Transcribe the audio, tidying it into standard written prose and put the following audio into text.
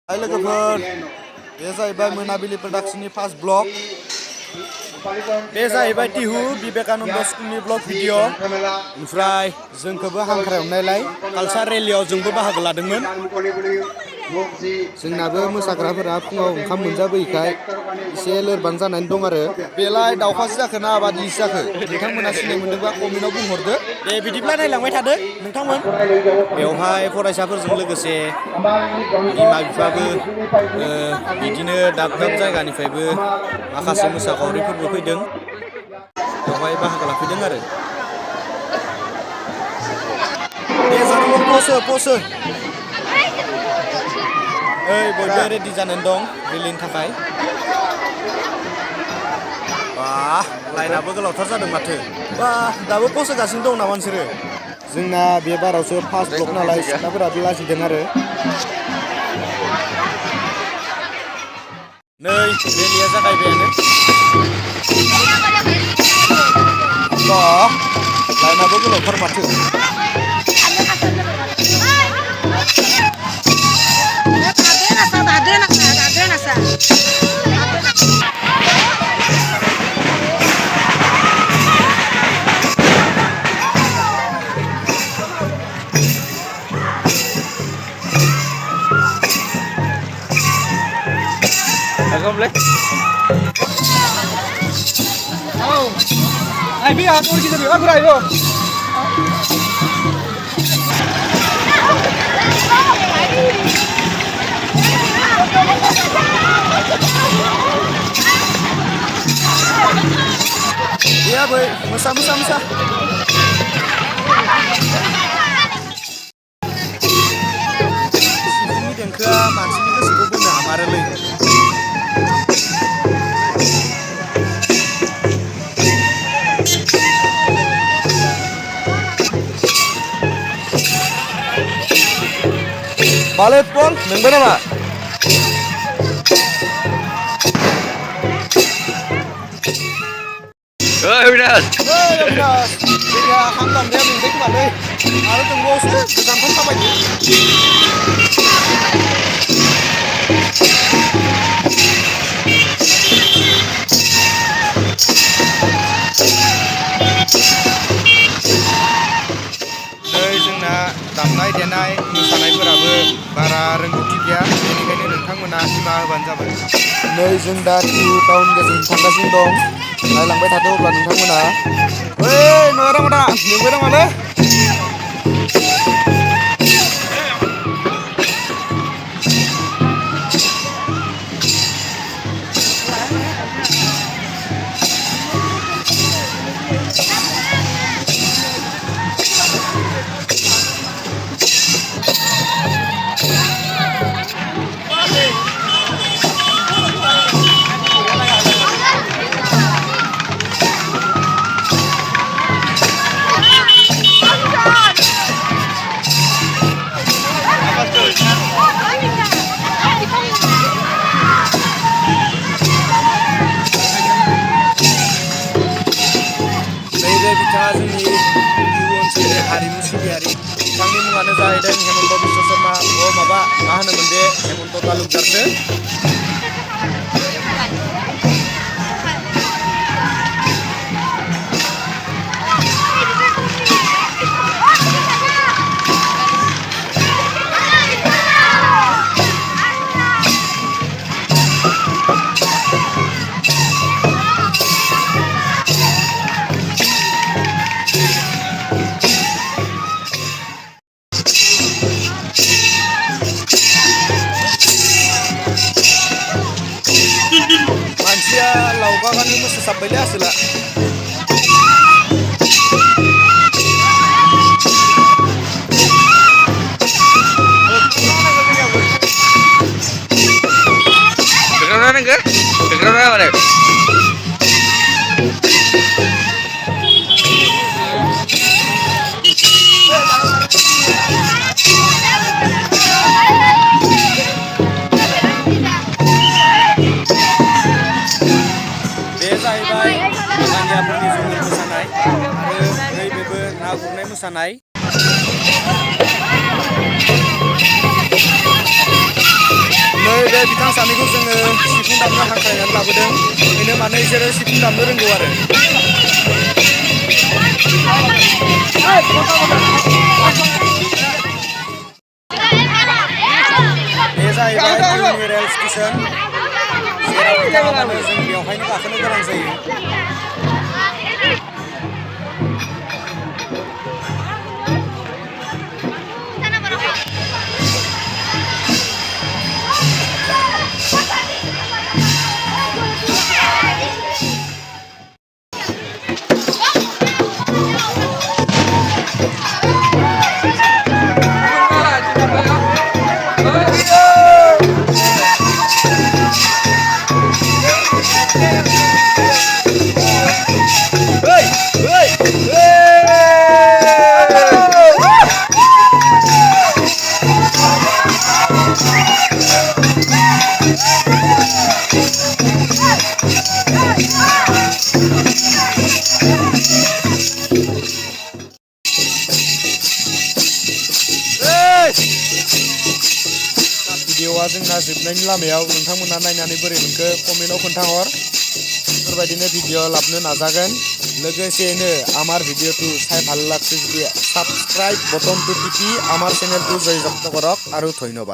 Hai लोगोफोर, बे जाहैबाय मोनाबिलि प्रडाक्शननि फार्स्ट ब्लग। बे जाहैबाय टिहु विवेकानन्द स्कुलनि ब्लग भिडिअ। ओमफ्राय जोंखौबो हांख्रायहरनायलाय कालचार रेलियाव जोंबो बाहागो लादोंमोन। जोंनाबो मोसाग्राफोरा फुङाव ओंखाम मोनजाबोयैखाय एसे लोरबां जानानै दं आरो। बेलाय दावखासो जाखो ना बादिसो जाखो? नोंथांमोना सिनाय मोनदोंबा कमेन्टआव बुंहरदो। दे बिदिब्ला नायलांबाय थादो नोंथांमोन। बेवहाय फरायसाफोरजों लोगोसे बिमा बिफाबो बिदिनो दाब दाब जायगानिफ्रायबो माखासे मोसाखावरिफोरबो फैदों। बेवहाय बाहागो लाफैदों आरो। दे जारौल पस हो। ओइ बयबो रेडि जानानै दं रिलिनि थाखाय। बा लाइनाबो गोलावथार जादों माथो। बा दाबो पस होगासिनो दं नामा नोंसोरो? जोंना बे बारावसो फार्स्ट ब्लग नालाय सिख्लाफोराबो लाजिदों आरो। नै रेलिया जागायबायानो। बा लाइनाबो गोलावथार माथो। Ai bi atur kita bi atur ayo. Iya boy, musa. सिफुंनि देंखोआ मानसिनि गोसोखौ बोनो हामारोलै। Balet Pol, nunggu nama. Abinas. Dia hantam dia minggu kembali. Lalu tunggu sih, kesampan sampai ini. जोंना दामनाय देनाय मोसानायफोराबो बारा रोंगौथि गैया, बेनिखायनो नोंथांमोना निमाहा होबानो जाबाय। नै जों दा टिहु टाउन गेजेरजों थांगासिनो दं। नायलांबाय थादो अब्ला नोंथांमोना। ओइ नयरामादा नोंबो नामालै? बिथाङा जोंनि टिहु ओनसोलनि हारिमु सिबियारि। बिथांनि मुङानो जाहैदों हेमन्त बिश्व शर्मा। मा होनोमोन बे Hemant तालुकदारसो। Manusia laubakan ini sesampainya asila. Background enggak? Background apa? जाहैबाय बाङालियाफोरनि जुमुर मोसानाय आरो नैबेबो ना गुरनाय मोसानाय। बे बिथां सानैखौ जोङो सिफुं दामनो हांख्रायनानै लाबोदों बेनो माने बिसोरो सिफुं दामनो रोंगौ आरो बे जाहैबाय टिउननि रेल स्टेसन जेरावखि थाङा मानो जों बेवहायनो गाखोनो गोनां जायो भिडिअआ जोंना जोबनायनि लामायाव नोंथांमोना नायनानै बोरै मोनखो कमेन्टआव खोन्थाहर बेफोरबायदिनो भिडिअ लाबोनो नाजागोन लोगोसेनो आमार भिडिअ'टु চাই ভাল লাগছে যদি সাবস্ক্রাইব বটনটো টিপি আমার চ্যানেলটো জয়যুক্ত কৰক আৰু ধন্যবাদ।